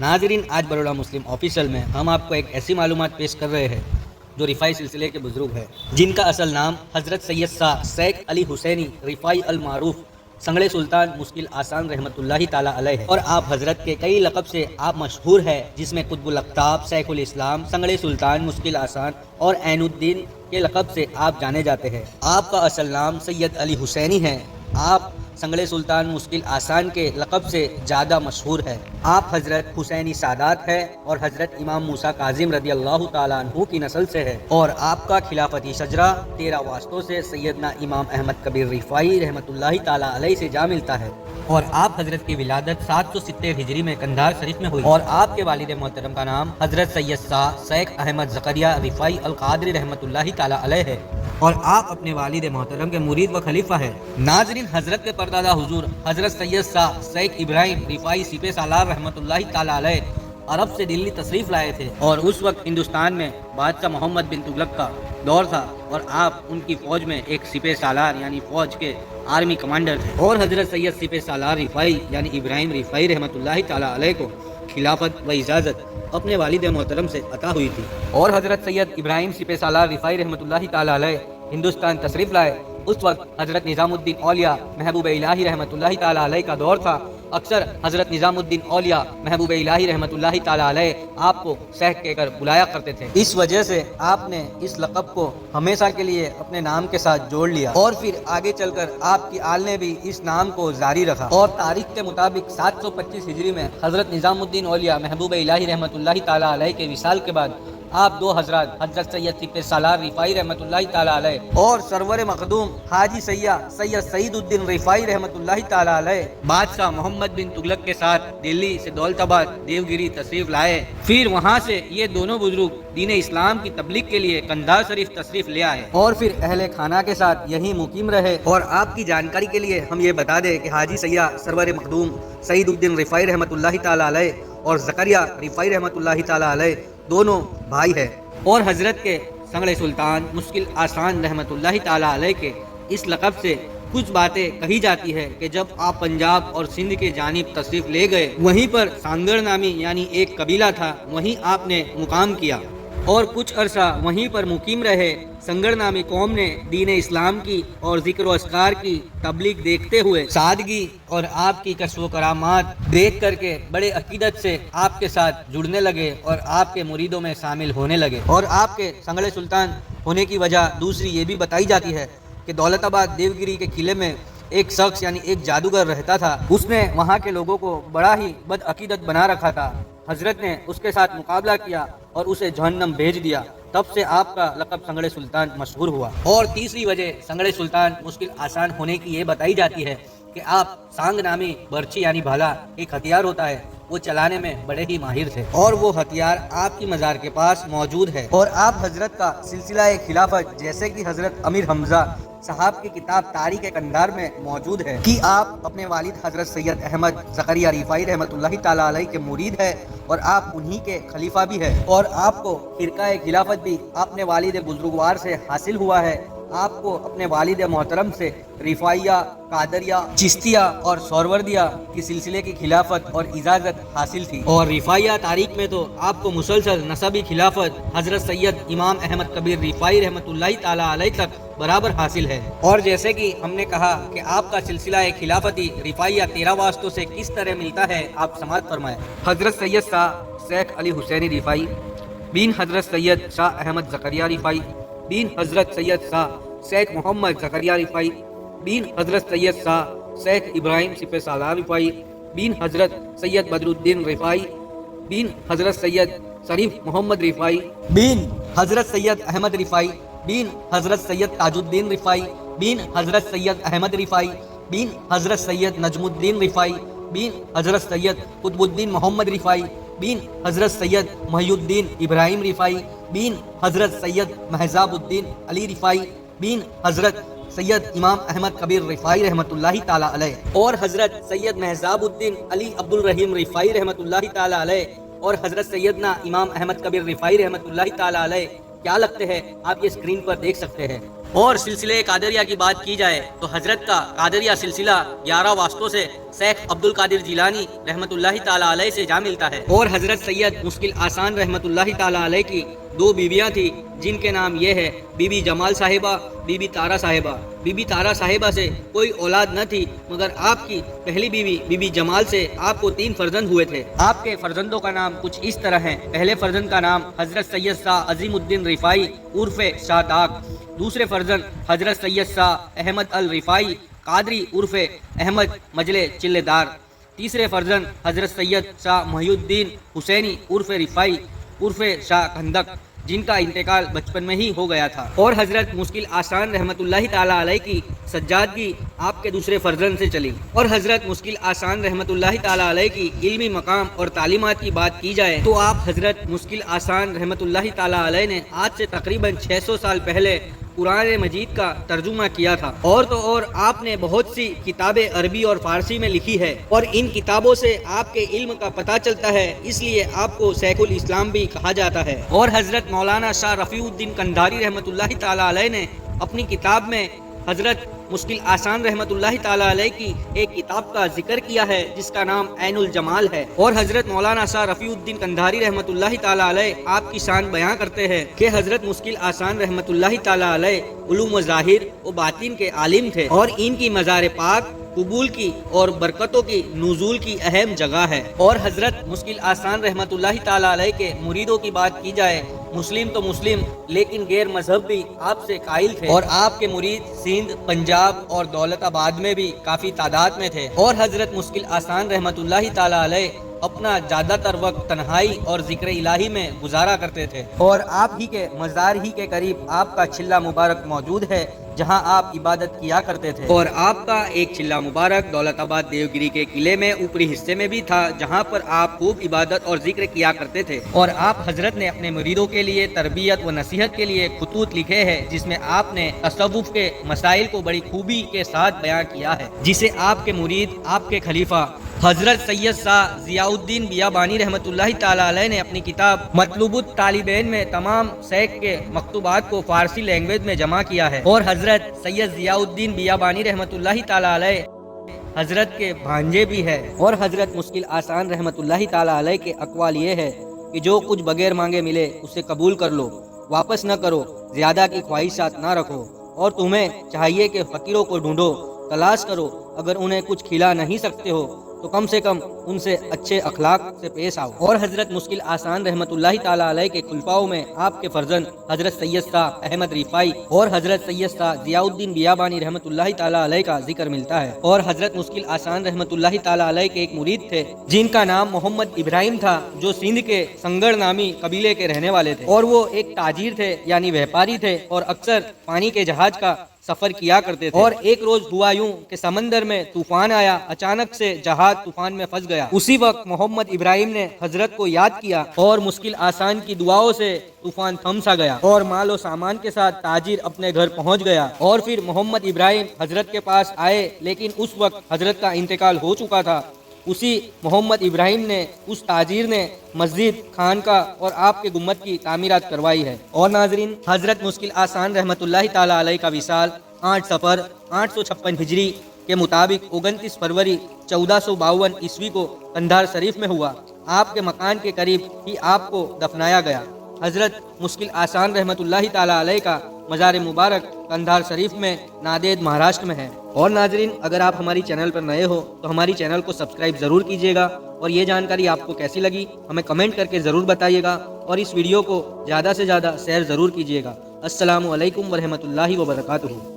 ناظرین، آج بروڑا مسلم آفیشل میں ہم آپ کو ایک ایسی معلومات پیش کر رہے ہیں جو رفاعی سلسلے کے بزرگ ہیں، جن کا اصل نام حضرت سید شاہ شیخ علی حسینی رفاعی المعروف سنگڑے سلطان مشکل آسان رحمۃ اللہ تعالیٰ علیہ ہے، اور آپ حضرت کے کئی لقب سے آپ مشہور ہے، جس میں قطب الاقطاب، شیخ الاسلام، سنگڑے سلطان مشکل آسان اور عین الدین کے لقب سے آپ جانے جاتے ہیں۔ آپ کا اصل نام سید علی حسینی ہے۔ آپ سنگڑے سلطان مشکل آسان کے لقب سے زیادہ مشہور ہے۔ آپ حضرت حسینی سادات ہے اور حضرت امام موسیٰ کاظم رضی اللہ تعالیٰ عنہ کی نسل سے ہے، اور آپ کا خلافتی شجرہ 13 واسطوں سے سیدنا امام احمد کبیر رفاعی رحمۃ اللہ تعالیٰ علیہ سے جا ملتا ہے، اور آپ حضرت کی ولادت 770 ہجری میں قندھار شریف میں ہوئی، اور آپ کے والد محترم کا نام حضرت سید شاہ شیخ احمد زکریا رفاعی القادری رحمۃ اللہ تعالیٰ علیہ ہے، اور آپ اپنے والد محترم کے مرید و خلیفہ ہیں۔ ناظرین، حضرت کے پردادا حضور حضرت سید شاہ شیخ ابراہیم رفاعی سپہ سالار رحمۃ اللہ تعالیٰ علیہ عرب سے دلی تشریف لائے تھے، اور اس وقت ہندوستان میں بادشاہ محمد بن تغلق کا دور تھا، اور آپ ان کی فوج میں ایک سپہ سالار یعنی فوج کے آرمی کمانڈر تھے، اور حضرت سید سپہ سالار رفاعی یعنی ابراہیم رفاعی رحمۃ اللہ تعالیٰ علیہ کو خلافت و اجازت اپنے والد محترم سے عطا ہوئی تھی، اور حضرت سید ابراہیم سپہ سالار رفاعی رحمۃ اللہ تعالیٰ علیہ ہندوستان تشریف لائے۔ اس وقت حضرت نظام الدین اولیاء محبوب الہی رحمۃ اللہ تعالیٰ علیہ کا دور تھا۔ اکثر حضرت نظام الدین اولیاء محبوب الہی رحمۃ اللہ تعالیٰ علیہ آپ کو شیخ کہہ کر بلایا کرتے تھے، اس وجہ سے آپ نے اس لقب کو ہمیشہ کے لیے اپنے نام کے ساتھ جوڑ لیا، اور پھر آگے چل کر آپ کی آل نے بھی اس نام کو جاری رکھا، اور تاریخ کے مطابق 725 ہجری میں حضرت نظام الدین اولیاء محبوب الہی رحمۃ اللہ تعالیٰ علیہ کے وصال کے بعد آپ دو حضرات حضرت سید سپہ سالار رفاعی رحمۃ اللہ تعالیٰ علیہ اور سرور مخدوم حاجی سید سعید الدین رفاعی رحمۃ اللہ تعالیٰ علیہ بادشاہ محمد بن تغلق کے ساتھ دلی سے دولت آباد دیوگری تشریف لائے۔ پھر وہاں سے یہ دونوں بزرگ دین اسلام کی تبلیغ کے لیے قندھار شریف تشریف لے آئے، اور پھر اہل خانہ کے ساتھ یہیں مقیم رہے۔ اور آپ کی جانکاری کے لیے ہم یہ بتا دیں کہ حاجی سید سرور مخدوم سعید الدین رفاعی رحمۃ اللہ تعالیٰ علیہ اور زکریا رفاعی رحمۃ اللہ تعالیٰ علیہ دونوں بھائی ہیں، اور حضرت کے سنگڑے سلطان مشکل آسان رحمۃ اللہ تعالیٰ علیہ کے اس لقب سے کچھ باتیں کہی جاتی ہے کہ جب آپ پنجاب اور سندھ کے جانب تشریف لے گئے، وہیں پر سانگڑ نامی یعنی ایک قبیلہ تھا، وہیں آپ نے مقام کیا اور کچھ عرصہ وہیں پر مقیم رہے۔ سنگڑ نامی قوم نے دین اسلام کی اور ذکر و اذکار کی تبلیغ دیکھتے ہوئے سادگی اور آپ کی کشف و کرامات دیکھ کر کے بڑے عقیدت سے آپ کے ساتھ جڑنے لگے اور آپ کے مریدوں میں شامل ہونے لگے۔ اور آپ کے سنگڑے سلطان ہونے کی وجہ دوسری یہ بھی بتائی جاتی ہے کہ دولت آباد دیوگری کے قلعے میں ایک شخص یعنی ایک جادوگر رہتا تھا، اس نے وہاں کے لوگوں کو بڑا ہی بد عقیدت بنا رکھا تھا۔ حضرت نے اس کے ساتھ مقابلہ کیا اور اسے جہنم بھیج دیا، تب سے آپ کا لقب سنگڑے سلطان مشہور ہوا۔ اور تیسری وجہ سنگڑے سلطان مشکل آسان ہونے کی یہ بتائی جاتی ہے کہ آپ سانگ نامی برچی یعنی بھالا ایک ہتھیار ہوتا ہے، وہ چلانے میں بڑے ہی ماہر تھے، اور وہ ہتھیار آپ کی مزار کے پاس موجود ہے۔ اور آپ حضرت کا سلسلہ خلافت جیسے کہ حضرت امیر حمزہ صاحب کی کتاب تاریخ قندھار میں موجود ہے کہ آپ اپنے والد حضرت سید احمد زکریا رفاعی رحمۃ اللہ تعالیٰ علیہ کے مرید ہے، اور آپ انہی کے خلیفہ بھی ہے، اور آپ کو فرقہ خلافت بھی اپنے والد بزرگوار سے حاصل ہوا ہے۔ آپ کو اپنے والد محترم سے رفاعیہ، قادریہ، چشتیہ اور سہروردیہ کی سلسلے کی خلافت اور اجازت حاصل تھی، اور رفاعیہ تاریخ میں تو آپ کو مسلسل نسبی خلافت حضرت سید امام احمد کبیر رفاعی رحمۃ اللہ تعالیٰ علیہ تک برابر حاصل ہے۔ اور جیسے کہ ہم نے کہا کہ آپ کا سلسلہ خلافتی رفاعیہ 13 واسطوں سے کس طرح ملتا ہے، آپ سماعت فرمائیں۔ حضرت سید شاہ شیخ علی حسینی رفاعی بن حضرت سید شاہ احمد زکریا رفاعی بن حضرت سید شاہ شیخ محمد زکریا رفاعی بن حضرت سید شاہ شیخ ابراہیم سپہ سالار رفاعی بن حضرت سید بدر الدین رفاعی بن حضرت سید شریف محمد رفاعی بن حضرت سید احمد رفاعی بن حضرت سید تاج الدین رفاعی بن حضرت سید احمد رفاعی بن حضرت سید نجم الدین رفاعی بن حضرت سید قطب الدین محمد رفاعی بن حضرت سید محی الدین ابراہیم رفاعی بن حضرت سید مہذاب الدین علی رفاعی بن حضرت سید امام احمد کبیر رفاعی رحمۃ اللہ تعالیٰ علیہ، اور حضرت سید مہذاب الدین علی عبد الرحیم رفاعی رحمۃ اللہ تعالیٰ علیہ، اور حضرت سیدنا امام احمد کبیر رفاعی رحمۃ اللہ تعالیٰ علیہ کیا لگتے ہیں آپ یہ اسکرین پر دیکھ سکتے ہیں۔ اور سلسلہ قادریہ کی بات کی جائے تو حضرت کا قادریہ سلسلہ 11 واسطوں سے شیخ عبد القادر جیلانی رحمۃ اللہ تعالی علیہ سے جا ملتا ہے، اور حضرت سید مشکل آسان رحمۃ اللہ تعالی علیہ کی 2 بیویاں تھیں جن کے نام یہ ہے بی بی جمال صاحبہ، بی بی تارا صاحبہ۔ بی بی تارا صاحبہ سے کوئی اولاد نہ تھی، مگر آپ کی پہلی بیوی بی بی جمال سے آپ کو 3 فرزند ہوئے تھے۔ آپ کے فرزندوں کا نام کچھ اس طرح ہے۔ پہلے فرزند کا نام حضرت سید شاہ عظیم الدین رفاعی عرف شاہ داغ، دوسرے فرزند حضرت سید شاہ احمد الرفاعی قادری عرف احمد مجلے چلے دار، تیسرے فرزند حضرت سید شاہ محی الدین حسینی عرف رفاعی عرف شاہ کھندک، جن کا انتقال بچپن میں ہی ہو گیا تھا۔ اور حضرت مشکل آسان رحمۃ اللہ تعالی علیہ کی سجادگی آپ کے دوسرے فرزند سے چلی۔ اور حضرت مشکل آسان رحمۃ اللہ تعالی علیہ کی علمی مقام اور تعلیمات کی بات کی جائے تو آپ حضرت مشکل آسان رحمۃ اللہ تعالی علیہ نے آج سے تقریباً 600 سال پہلے قرآن مجید کا ترجمہ کیا تھا، اور تو اور آپ نے بہت سی کتابیں عربی اور فارسی میں لکھی ہے، اور ان کتابوں سے آپ کے علم کا پتہ چلتا ہے، اس لیے آپ کو شیخ الاسلام بھی کہا جاتا ہے۔ اور حضرت مولانا شاہ رفیع الدین قندھاری رحمۃ اللہ تعالی علیہ نے اپنی کتاب میں حضرت مشکل آسان رحمۃ اللہ تعالی علیہ کی ایک کتاب کا ذکر کیا ہے جس کا نام عین الجمال ہے۔ اور حضرت مولانا شاہ رفیع الدین قندھاری رحمۃ اللہ تعالی علیہ آپ کی شان بیان کرتے ہیں کہ حضرت مشکل آسان رحمۃ اللہ تعالی علیہ علوم و ظاہر و باطن کے عالم تھے، اور ان کی مزار پاک قبول کی اور برکتوں کی نزول کی اہم جگہ ہے۔ اور حضرت مشکل آسان رحمۃ اللہ تعالی علیہ کے مریدوں کی بات کی جائے، مسلم تو مسلم لیکن غیر مذہب بھی آپ سے قائل تھے، اور آپ کے مرید سندھ، پنجاب اور دولت آباد میں بھی کافی تعداد میں تھے۔ اور حضرت مشکل آسان رحمۃ اللہ تعالی علیہ اپنا زیادہ تر وقت تنہائی اور ذکر الہی میں گزارا کرتے تھے، اور آپ ہی کے مزار ہی کے قریب آپ کا چلہ مبارک موجود ہے جہاں آپ عبادت کیا کرتے تھے۔ اور آپ کا ایک چلہ مبارک دولت آباد دیوگری کے قلعے میں اوپری حصے میں بھی تھا جہاں پر آپ خوب عبادت اور ذکر کیا کرتے تھے۔ اور آپ حضرت نے اپنے مریدوں کے لیے تربیت و نصیحت کے لیے خطوط لکھے ہیں جس میں آپ نے تصوف کے مسائل کو بڑی خوبی کے ساتھ بیان کیا ہے، جسے آپ کے مرید آپ کے خلیفہ حضرت سید شاہ ضیاء الدین بیابانی رحمۃ اللہ تعالی علیہ نے اپنی کتاب مطلوب الطالبین میں تمام شیخ کے مکتوبات کو فارسی لینگویج میں جمع کیا ہے۔ اور حضرت سید ضیاء الدین بیابانی رحمۃ اللہ تعالی علیہ حضرت کے بھانجے بھی ہے۔ اور حضرت مشکل آسان رحمۃ اللہ تعالی علیہ کے اقوال یہ ہے کہ جو کچھ بغیر مانگے ملے اسے قبول کر لو، واپس نہ کرو، زیادہ کی خواہشات نہ رکھو، اور تمہیں چاہیے کہ فقیروں کو ڈھونڈو، تلاش کرو، اگر انہیں کچھ کھلا نہیں سکتے ہو تو کم سے کم ان سے اچھے اخلاق سے پیش آؤ۔ اور حضرت مشکل آسان رحمۃ اللہ تعالی علیہ کے خلفاؤں میں آپ کے فرزند حضرت سید شاہ احمد رفاعی اور حضرت سید شاہ ضیاء الدین بیابانی رحمۃ اللہ تعالی علیہ کا ذکر ملتا ہے۔ اور حضرت مشکل آسان رحمۃ اللہ تعالی علیہ کے ایک مرید تھے جن کا نام محمد ابراہیم تھا، جو سندھ کے سنگڑ نامی قبیلے کے رہنے والے تھے، اور وہ ایک تاجر تھے یعنی ویپاری تھے، اور اکثر پانی کے جہاز کا سفر کیا کرتے تھے۔ اور ایک روز ہوا یوں کہ سمندر میں طوفان آیا، اچانک سے جہاز طوفان میں پھنس گیا۔ اسی وقت محمد ابراہیم نے حضرت کو یاد کیا اور مشکل آسان کی دعاؤں سے طوفان تھم سا گیا، اور مال و سامان کے ساتھ تاجر اپنے گھر پہنچ گیا۔ اور پھر محمد ابراہیم حضرت کے پاس آئے، لیکن اس وقت حضرت کا انتقال ہو چکا تھا۔ اسی محمد ابراہیم نے اس تاجر نے مسجد، خانقاہ اور آپ کے گنبد کی تعمیرات کروائی ہے۔ اور ناظرین، حضرت مشکل آسان رحمۃ اللہ تعالی علیہ کا وصال 8 صفر 856 ہجری کے مطابق 29 فروری 1452 عیسوی کو قندھار شریف میں ہوا۔ آپ کے مکان کے قریب ہی آپ کو دفنایا گیا۔ حضرت مشکل آسان رحمۃ اللہ تعالی علیہ کا مزار مبارک قندھار شریف میں نادید مہاراشٹر میں ہے۔ اور ناظرین، اگر آپ ہماری چینل پر نئے ہو تو ہماری چینل کو سبسکرائب ضرور کیجیے گا، اور یہ جانکاری آپ کو کیسی لگی ہمیں کمنٹ کر کے ضرور بتائیے گا، اور اس ویڈیو کو زیادہ سے زیادہ شیئر ضرور کیجیے گا۔ السلام علیکم ورحمۃ اللہ وبرکاتہ۔